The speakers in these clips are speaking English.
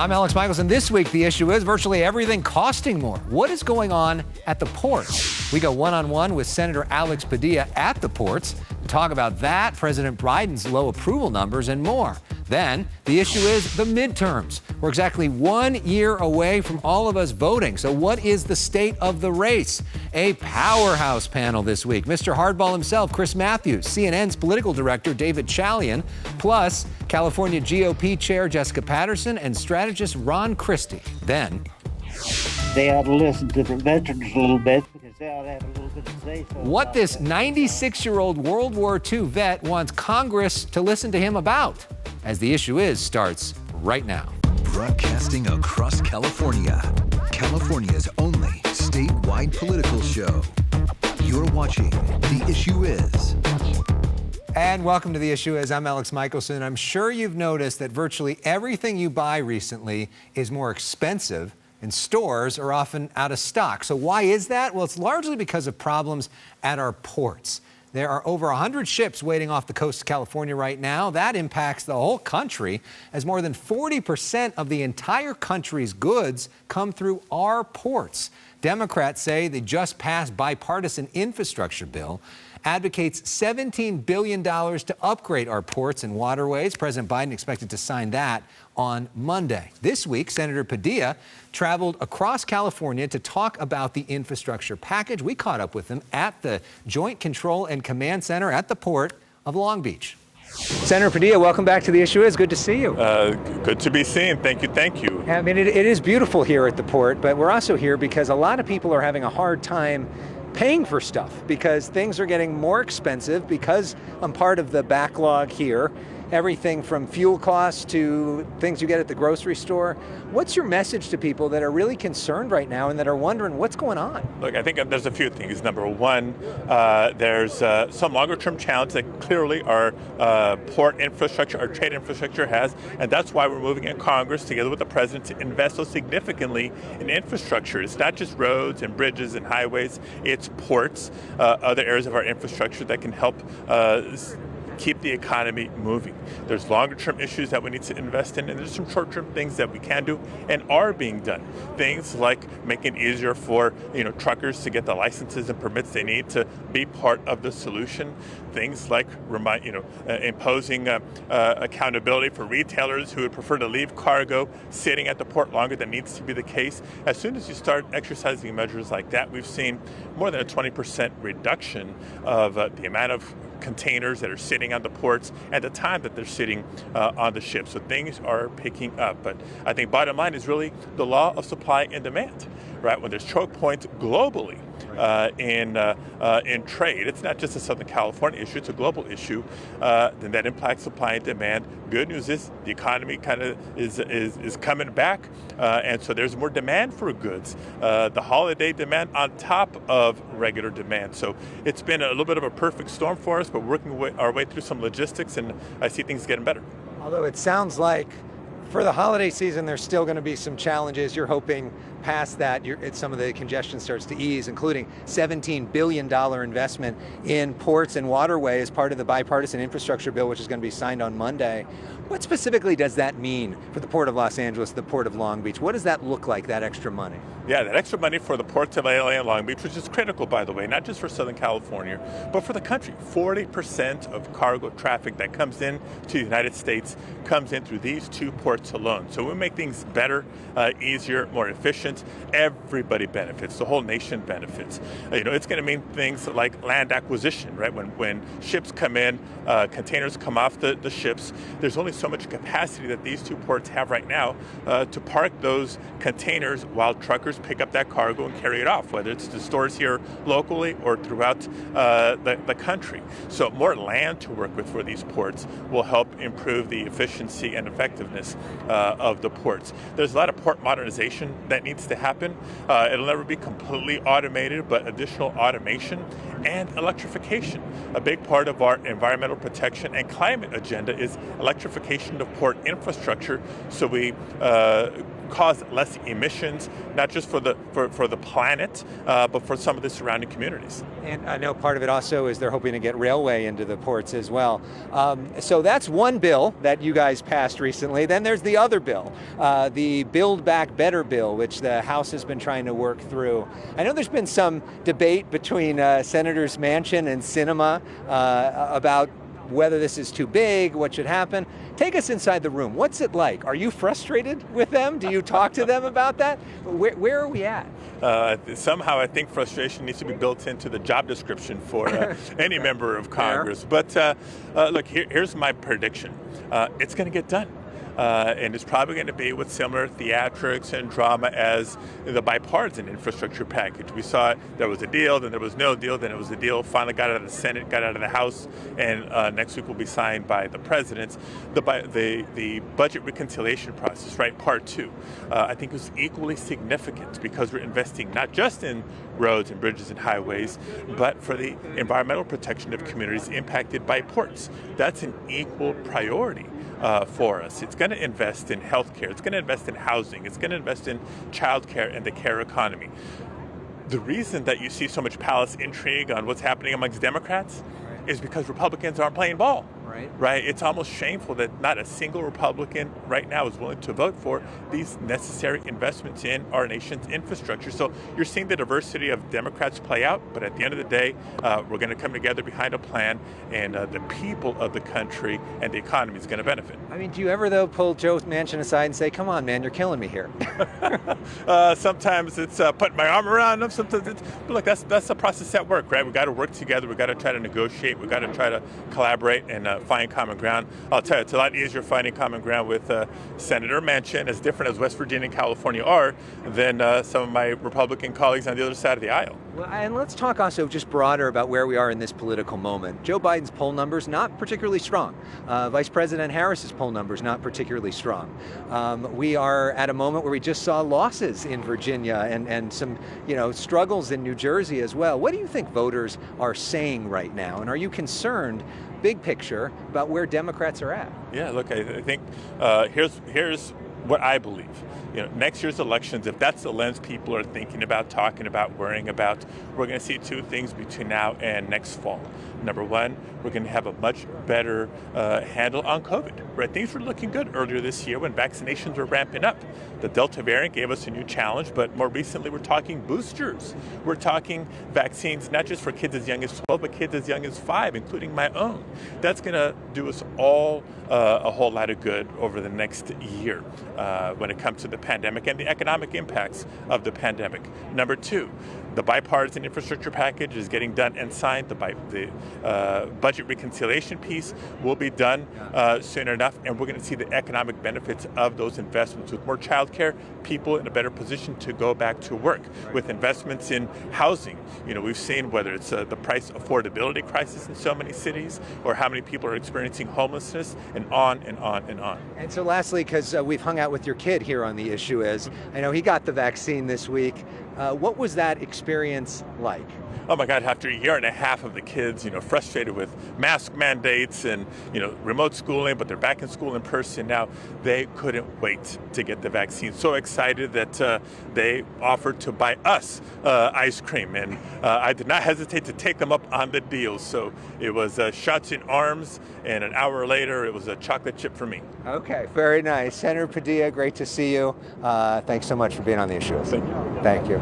I'm Alex Michelson. This week, the issue is virtually everything costing more. What is going on at the ports? We go one-on-one with Senator Alex Padilla at the ports to talk about that, President Biden's low approval numbers, and more. Then, the issue is the midterms. We're exactly 1 year away from all of us voting. So what is the state of the race? A powerhouse panel this week. Mr. Hardball himself, Chris Matthews, CNN's political director, David Chalian, plus California GOP Chair Jessica Patterson and strategist Ron Christie. Then, they ought to listen to the veterans a little bit because they ought to have a little bit of say. What this 96-year-old World War II vet wants Congress to listen to him about, as the issue is starts right now. Broadcasting across California, California's only statewide political show. You're watching The Issue Is. And welcome to The Issue Is. I'm Alex Michelson. I'm sure you've noticed that virtually everything you buy recently is more expensive, and stores are often out of stock. So why is that? Well, it's largely because of problems at our ports. There are over 100 ships waiting off the coast of California right now. That impacts the whole country, as more than 40% of the entire country's goods come through our ports. Democrats say the just passed bipartisan infrastructure bill advocates $17 billion to upgrade our ports and waterways. President Biden expected to sign that on Monday. This week, Senator Padilla traveled across California to talk about the infrastructure package. We caught up with him at the Joint Control and Command Center at the Port of Long Beach. Senator Padilla, welcome back to The Issue Is. Good to see you. Good to be seen. Thank you. Thank you. I mean, it is beautiful here at the port, but we're also here because a lot of people are having a hard time paying for stuff because things are getting more expensive because I'm part of the backlog here. Everything from fuel costs to things you get at the grocery store. What's your message to people that are really concerned right now and that are wondering what's going on? Look, I think there's a few things. Number one, there's some longer-term challenge that clearly our port infrastructure, our trade infrastructure has, and that's why we're moving in Congress together with the president to invest so significantly in infrastructure. It's not just roads and bridges and highways, it's ports, other areas of our infrastructure that can help keep the economy moving. There's longer-term issues that we need to invest in, and there's some short-term things that we can do and are being done. Things like making it easier for truckers to get the licenses and permits they need to be part of the solution. Things like imposing accountability for retailers who would prefer to leave cargo sitting at the port longer than needs to be the case. As soon as you start exercising measures like that, we've seen more than a 20% reduction of the amount of containers that are sitting on the ports at the time that they're sitting on the ship. So things are picking up. But I think bottom line is really the law of supply and demand, right? When there's choke points globally in trade, it's not just a Southern California issue, it's a global issue, then that impacts supply and demand. Good news is the economy kind of is coming back, and so there's more demand for goods. The holiday demand on top of regular demand. So it's been a little bit of a perfect storm for us, but we're working our way through some logistics, and I see things getting better. Although it sounds like for the holiday season, there's still going to be some challenges. You're hoping past that, some of the congestion starts to ease, including $17 billion investment in ports and waterways as part of the bipartisan infrastructure bill, which is going to be signed on Monday. What specifically does that mean for the Port of Los Angeles, the Port of Long Beach? What does that look like, that extra money? Yeah, that extra money for the ports of LA and Long Beach, which is critical, by the way, not just for Southern California, but for the country. 40% of cargo traffic that comes in to the United States comes in through these two ports alone. So we make things better, easier, more efficient. Everybody benefits. The whole nation benefits. It's going to mean things like land acquisition, right? When ships come in, containers come off the ships, there's only so much capacity that these two ports have right now to park those containers while truckers pick up that cargo and carry it off, whether it's to stores here locally or throughout the country. So more land to work with for these ports will help improve the efficiency and effectiveness of the ports. There's a lot of port modernization that needs to happen. It'll never be completely automated, but additional automation and electrification. A big part of our environmental protection and climate agenda is electrification of port infrastructure, so we cause less emissions, not just for the planet, but for some of the surrounding communities. And I know part of it also is they're hoping to get railway into the ports as well. So that's one bill that you guys passed recently. Then there's the other bill, the Build Back Better bill, which the House has been trying to work through. I know there's been some debate between Senators Manchin and Sinema about whether this is too big, what should happen. Take us inside the room. What's it like? Are you frustrated with them? Do you talk to them about that? Where are we at? Somehow I think frustration needs to be built into the job description for any member of Congress. But look, here's my prediction. It's going to get done. And it's probably going to be with similar theatrics and drama as the bipartisan infrastructure package. We saw there was a deal, then there was no deal, then it was a deal, finally got out of the Senate, got out of the House, and next week will be signed by the president. The budget reconciliation process, right, part two, I think was equally significant because we're investing not just in roads and bridges and highways, but for the environmental protection of communities impacted by ports. That's an equal priority for us. It's going to invest in healthcare. It's going to invest in housing. It's going to invest in childcare and the care economy. The reason that you see so much palace intrigue on what's happening amongst Democrats is because Republicans aren't playing ball. Right? It's almost shameful that not a single Republican right now is willing to vote for these necessary investments in our nation's infrastructure. So you're seeing the diversity of Democrats play out, but at the end of the day, we're going to come together behind a plan, and the people of the country and the economy is going to benefit. I mean, do you ever, though, pull Joe Manchin aside and say, come on, man, you're killing me here? Sometimes it's putting my arm around them. Sometimes it's, but look, that's the process at work, right? We've got to work together. We've got to try to negotiate. We've got to try to collaborate and find common ground. I'll tell you, it's a lot easier finding common ground with Senator Manchin, as different as West Virginia and California are, than some of my Republican colleagues on the other side of the aisle. Well, and let's talk also just broader about where we are in this political moment. Joe Biden's poll numbers, not particularly strong. Vice President Harris's poll numbers, not particularly strong. We are at a moment where we just saw losses in Virginia and some, struggles in New Jersey as well. What do you think voters are saying right now? And are you concerned, big picture, about where Democrats are at? Yeah, look, I think here's what I believe. Next year's elections, if that's the lens people are thinking about, talking about, worrying about, we're going to see two things between now and next fall. Number one, we're going to have a much better handle on COVID. Right? Things were looking good earlier this year when vaccinations were ramping up. The Delta variant gave us a new challenge, but more recently we're talking boosters. We're talking vaccines not just for kids as young as 12, but kids as young as 5, including my own. That's going to do us all a whole lot of good over the next year when it comes to the pandemic and the economic impacts of the pandemic. Number two, the bipartisan infrastructure package is getting done and signed. The budget reconciliation piece will be done soon enough, and we're going to see the economic benefits of those investments. With more child care, people in a better position to go back to work. With investments in housing, we've seen whether it's the price affordability crisis in so many cities or how many people are experiencing homelessness, and on and on and on. And so lastly, because we've hung out with your kid here on The Issue Is, I know he got the vaccine this week. What was that experience like? Oh my God, after a year and a half of the kids, frustrated with mask mandates and, remote schooling, but they're back in school in person now, they couldn't wait to get the vaccine. So excited that they offered to buy us ice cream. And I did not hesitate to take them up on the deal. So it was shots in arms, and an hour later, it was a chocolate chip for me. Okay, very nice. Senator Padilla, great to see you. Thanks so much for being on The Issue. Thank you. Thank you.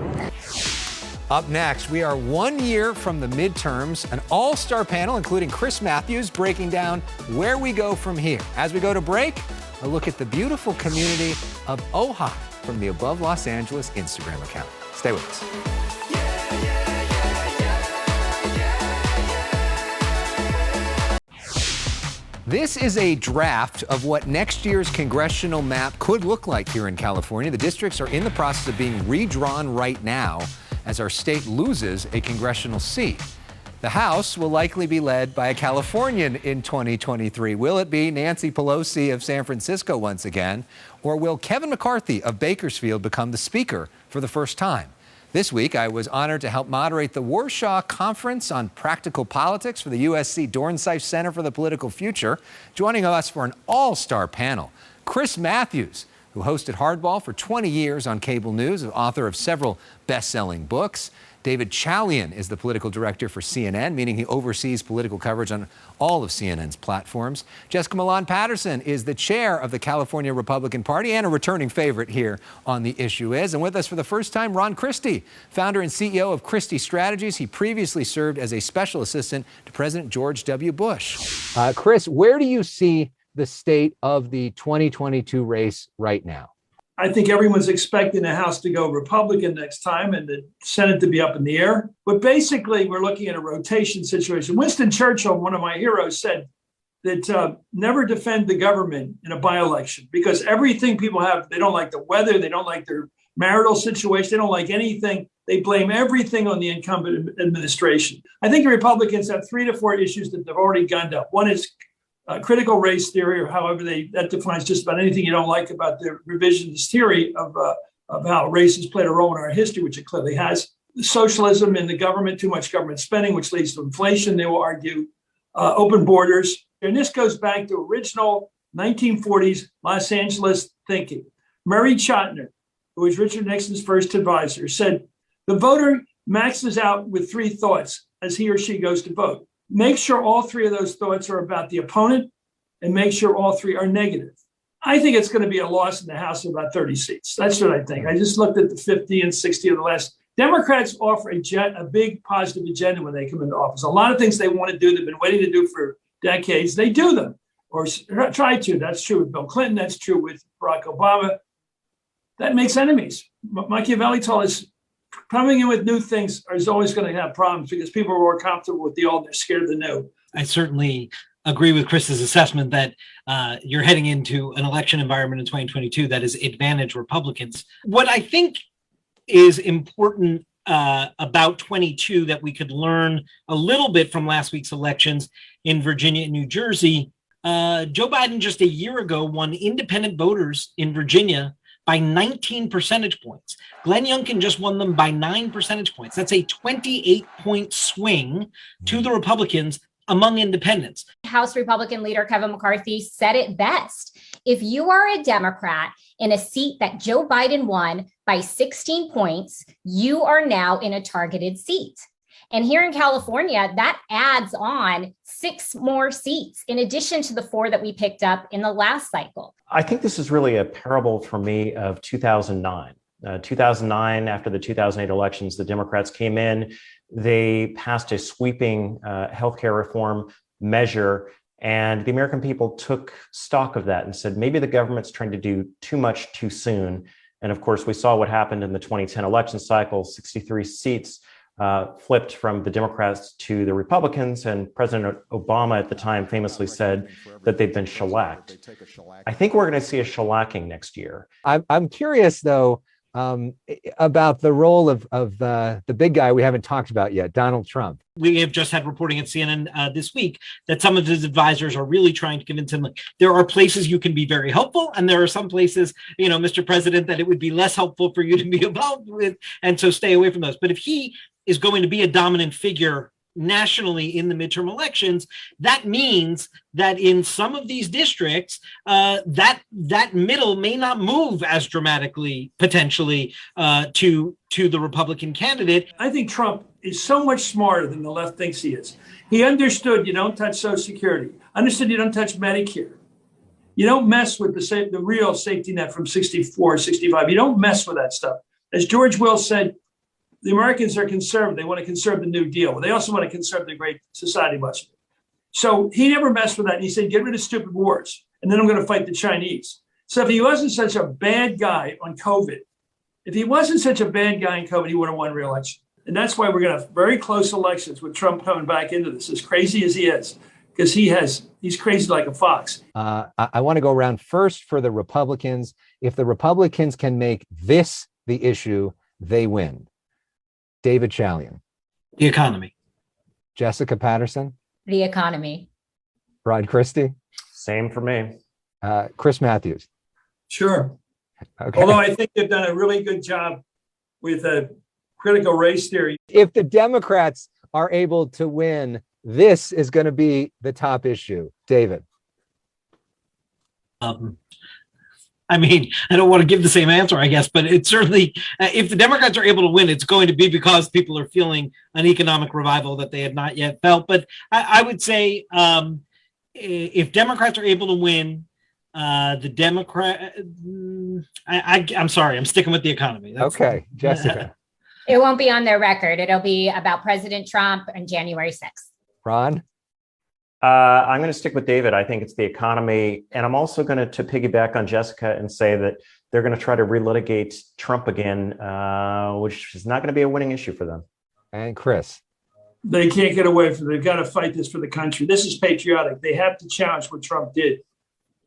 Up next, we are 1 year from the midterms, an all-star panel, including Chris Matthews, breaking down where we go from here. As we go to break, a look at the beautiful community of Ojai from the Above Los Angeles Instagram account. Stay with us. This is a draft of what next year's congressional map could look like here in California. The districts are in the process of being redrawn right now as our state loses a congressional seat. The House will likely be led by a Californian in 2023. Will it be Nancy Pelosi of San Francisco once again, or will Kevin McCarthy of Bakersfield become the Speaker for the first time? This week, I was honored to help moderate the Warsaw Conference on Practical Politics for the USC Dornsife Center for the Political Future. Joining us for an all-star panel, Chris Matthews, who hosted Hardball for 20 years on cable news, author of several best-selling books. David Chalian is the political director for CNN, meaning he oversees political coverage on all of CNN's platforms. Jessica Millan Patterson is the chair of the California Republican Party and a returning favorite here on The Issue Is. And with us for the first time, Ron Christie, founder and CEO of Christie Strategies. He previously served as a special assistant to President George W. Bush. Chris, where do you see the state of the 2022 race right now? I think everyone's expecting the House to go Republican next time and the Senate to be up in the air. But basically, we're looking at a rotation situation. Winston Churchill, one of my heroes, said that never defend the government in a by-election because everything people have, they don't like the weather, they don't like their marital situation, they don't like anything. They blame everything on the incumbent administration. I think the Republicans have 3 to 4 issues that they've already gunned up. One is critical race theory, or however that defines just about anything you don't like about the revisionist theory of how race has played a role in our history, which it clearly has. Socialism in the government, too much government spending, which leads to inflation, they will argue. Open borders. And this goes back to original 1940s Los Angeles thinking. Murray Chotiner, who was Richard Nixon's first advisor, said, the voter maxes out with 3 thoughts as he or she goes to vote. Make sure all 3 of those thoughts are about the opponent and make sure all 3 are negative. I think it's going to be a loss in the House of about 30 seats. That's what I think. I just looked at the 50 and 60 of the last. Democrats offer a big positive agenda when they come into office. A lot of things they want to do, they've been waiting to do for decades. They do them or try to. That's true with Bill Clinton. That's true with Barack Obama. That makes enemies. Machiavelli told us coming in with new things is always going to have problems because people are more comfortable with the old. They're scared of the new. I certainly agree with Chris's assessment that you're heading into an election environment in 2022 that is advantage Republicans. What I think is important about 22 that we could learn a little bit from last week's elections in Virginia and New Jersey, Joe Biden just a year ago won independent voters in Virginia by 19 percentage points. Glenn Youngkin just won them by 9 percentage points. That's a 28-point swing to the Republicans among independents. House Republican leader Kevin McCarthy said it best. If you are a Democrat in a seat that Joe Biden won by 16 points, you are now in a targeted seat. And here in California, that adds on 6 more seats in addition to the 4 that we picked up in the last cycle. I think this is really a parable for me of 2009. 2009, after the 2008 elections, the Democrats came in, they passed a sweeping healthcare reform measure, and the American people took stock of that and said, maybe the government's trying to do too much too soon. And of course, we saw what happened in the 2010 election cycle. 63 seats flipped from the Democrats to the Republicans, and President Obama at the time famously said that they've been shellacked. I think we're going to see a shellacking next year. I'm curious, though, about the role of the big guy we haven't talked about yet, Donald Trump. We have just had reporting at CNN this week that some of his advisors are really trying to convince him, like, there are places you can be very helpful, and there are some places, Mr. President, that it would be less helpful for you to be involved with, and so stay away from those. But if he is going to be a dominant figure nationally in the midterm elections, that means that in some of these districts, that middle may not move as dramatically, potentially, to the Republican candidate. I think Trump is so much smarter than the left thinks he is. He understood you don't touch Social Security, understood you don't touch Medicare. You don't mess with the real safety net from 64, 65. You don't mess with that stuff. As George Will said, the Americans are conservative. They want to conserve the New Deal. But they also want to conserve the Great Society much. So he never messed with that. And he said, get rid of stupid wars. And then I'm going to fight the Chinese. So if he wasn't such a bad guy on COVID, he would have won re-election. And that's why we're going to have very close elections with Trump coming back into this, as crazy as he is, because he's crazy like a fox. I want to go around first for the Republicans. If the Republicans can make this the issue, they win. David Chalian. The economy. Jessica Patterson. The economy. Ron Christie. Same for me. Chris Matthews. Sure. Okay. Although I think they've done a really good job with critical race theory. If the Democrats are able to win, this is going to be the top issue. David. I mean, I don't want to give the same answer, I guess, but it's certainly, if the Democrats are able to win, it's going to be because people are feeling an economic revival that they had not yet felt. But I would say if Democrats are able to win, the Democrat, I'm sorry, I'm sticking with the economy. Okay, Jessica. It won't be on their record. It'll be about President Trump on January 6th. Ron? I'm going to stick with David. I think it's the economy. And I'm also going to piggyback on Jessica and say that they're going to try to relitigate Trump again, which is not going to be a winning issue for them. And Chris? They can't get away from it. They've got to fight this for the country. This is patriotic. They have to challenge what Trump did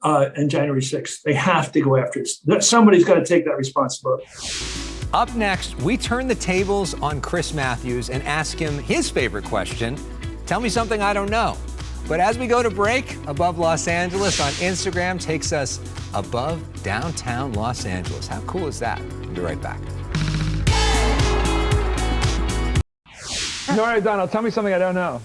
on January 6th. They have to go after it. Somebody's got to take that responsibility. Up next, we turn the tables on Chris Matthews and ask him his favorite question. Tell me something I don't know. But as we go to break, Above Los Angeles on Instagram takes us above downtown Los Angeles. How cool is that? We'll be right back. All right, Donald, tell me something I don't know.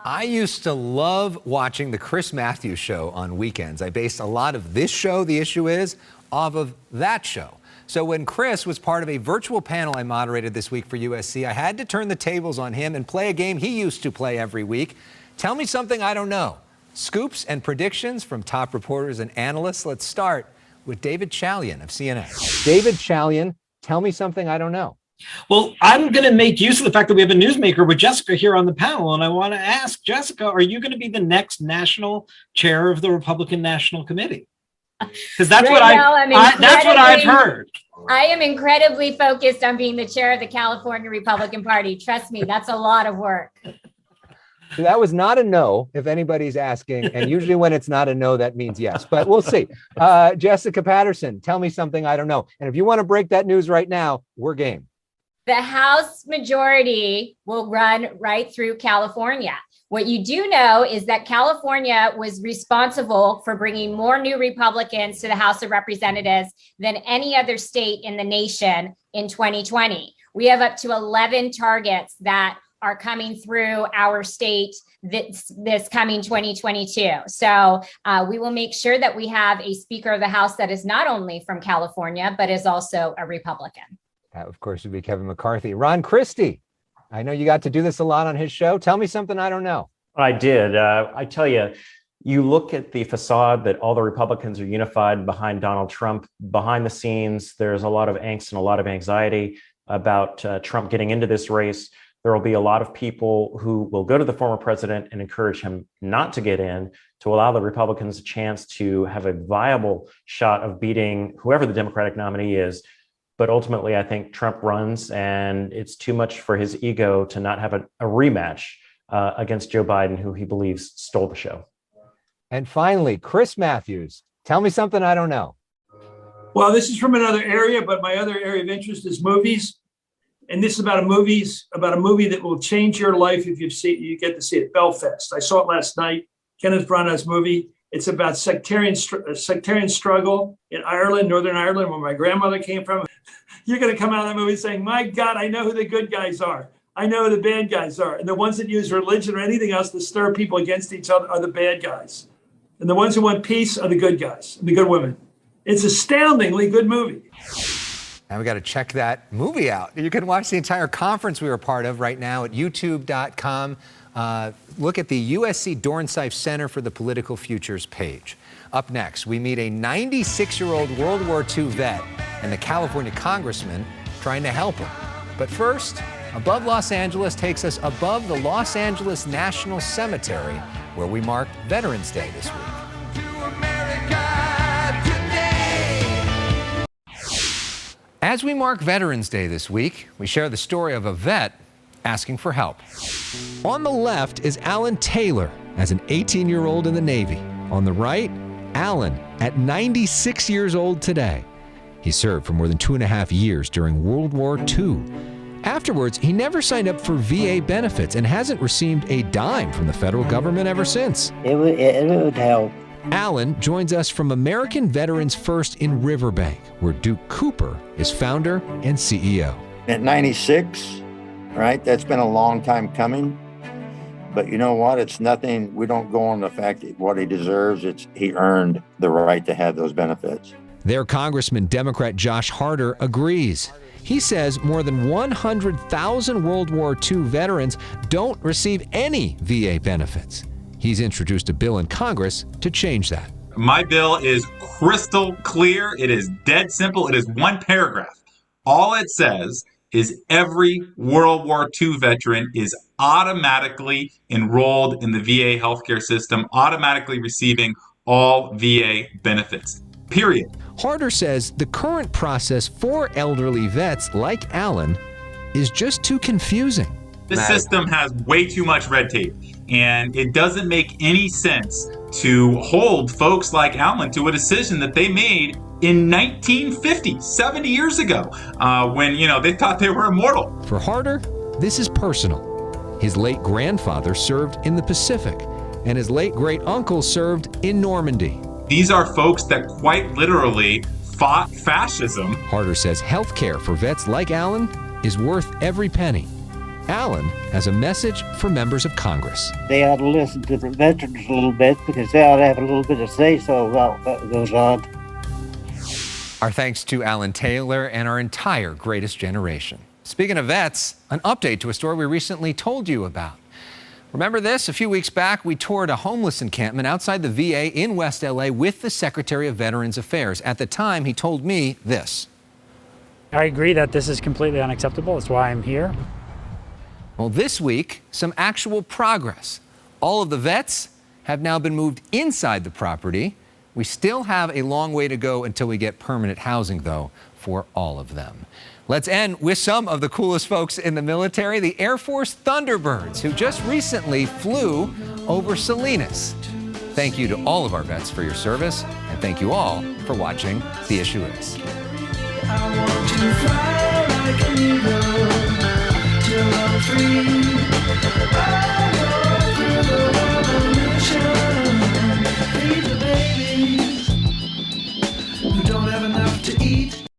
I used to love watching the Chris Matthews Show on weekends. I based a lot of this show, The Issue Is, off of that show. So when Chris was part of a virtual panel I moderated this week for USC, I had to turn the tables on him and play a game he used to play every week. Tell me something I don't know. Scoops and predictions from top reporters and analysts. Let's start with David Chalian of CNN. David Chalian, tell me something I don't know. Well, I'm going to make use of the fact that we have a newsmaker with Jessica here on the panel. And I want to ask Jessica, are you going to be the next national chair of the Republican National Committee? Because that's that's what I've heard. I am incredibly focused on being the chair of the California Republican Party. Trust me, that's a lot of work. That was not a no, if anybody's asking. And usually when it's not a no, that means yes. But we'll see. Jessica Patterson, tell me something I don't know. And if you want to break that news right now, we're game. The House majority will run right through California. What you do know is that California was responsible for bringing more new Republicans to the House of Representatives than any other state in the nation in 2020. We have up to 11 targets that are coming through our state this coming 2022. So we will make sure that we have a Speaker of the House that is not only from California, but is also a Republican. That, of course, would be Kevin McCarthy. Ron Christie, I know you got to do this a lot on his show. Tell me something I don't know. I did. I tell you, you look at the facade that all the Republicans are unified behind Donald Trump. Behind the scenes, there's a lot of angst and a lot of anxiety about Trump getting into this race. There will be a lot of people who will go to the former president and encourage him not to get in, to allow the Republicans a chance to have a viable shot of beating whoever the Democratic nominee is. But ultimately, I think Trump runs, and it's too much for his ego to not have a rematch against Joe Biden, who he believes stole the show. And finally, Chris Matthews, tell me something I don't know. Well, this is from another area, but my other area of interest is movies. And this is about a movie that will change your life if you get to see it. Belfast. I saw it last night. Kenneth Branagh's movie. It's about sectarian struggle in Ireland, Northern Ireland, where my grandmother came from. You're going to come out of that movie saying, my God, I know who the good guys are. I know who the bad guys are. And the ones that use religion or anything else to stir people against each other are the bad guys. And the ones who want peace are the good guys, the good women. It's an astoundingly good movie. Now we got to check that movie out. You can watch the entire conference we were part of right now at youtube.com. Look at the USC Dornsife Center for the Political Futures page. Up next, we meet a 96-year-old World War II vet and the California congressman trying to help him. But first, Above Los Angeles takes us above the Los Angeles National Cemetery, where we marked Veterans Day this week. As we mark Veterans Day this week, we share the story of a vet asking for help. On the left is Alan Taylor as an 18-year-old in the Navy. On the right, Alan at 96 years old today. He served for more than 2.5 years during World War II. Afterwards, he never signed up for VA benefits and hasn't received a dime from the federal government ever since. It would help. Alan joins us from American Veterans First in Riverbank, where Duke Cooper is founder and CEO. At 96, right? That's been a long time coming. But you know what? It's nothing. We don't go on the fact that what he deserves. It's he earned the right to have those benefits. Their Congressman, Democrat Josh Harder, agrees. He says more than 100,000 World War II veterans don't receive any VA benefits. He's introduced a bill in Congress to change that. My bill is crystal clear. It is dead simple. It is one paragraph. All it says is every World War II veteran is automatically enrolled in the VA healthcare system, automatically receiving all VA benefits, period. Harder says the current process for elderly vets like Alan is just too confusing. This system has way too much red tape, and it doesn't make any sense to hold folks like Alan to a decision that they made in 1950, 70 years ago, when, they thought they were immortal. For Harder, this is personal. His late grandfather served in the Pacific, and his late great-uncle served in Normandy. These are folks that quite literally fought fascism. Harder says health care for vets like Alan is worth every penny. Alan has a message for members of Congress. They ought to listen to the veterans a little bit because they ought to have a little bit of say-so about what goes on. Our thanks to Alan Taylor and our entire Greatest Generation. Speaking of vets, an update to a story we recently told you about. Remember this? A few weeks back, we toured a homeless encampment outside the VA in West LA with the Secretary of Veterans Affairs. At the time, he told me this. I agree that this is completely unacceptable. That's why I'm here. Well, this week, some actual progress. All of the vets have now been moved inside the property. We still have a long way to go until we get permanent housing, though, for all of them. Let's end with some of the coolest folks in the military, the Air Force Thunderbirds, who just recently flew over Salinas. Thank you to all of our vets for your service, and thank you all for watching The Issue Is. I want to fly like an eagle.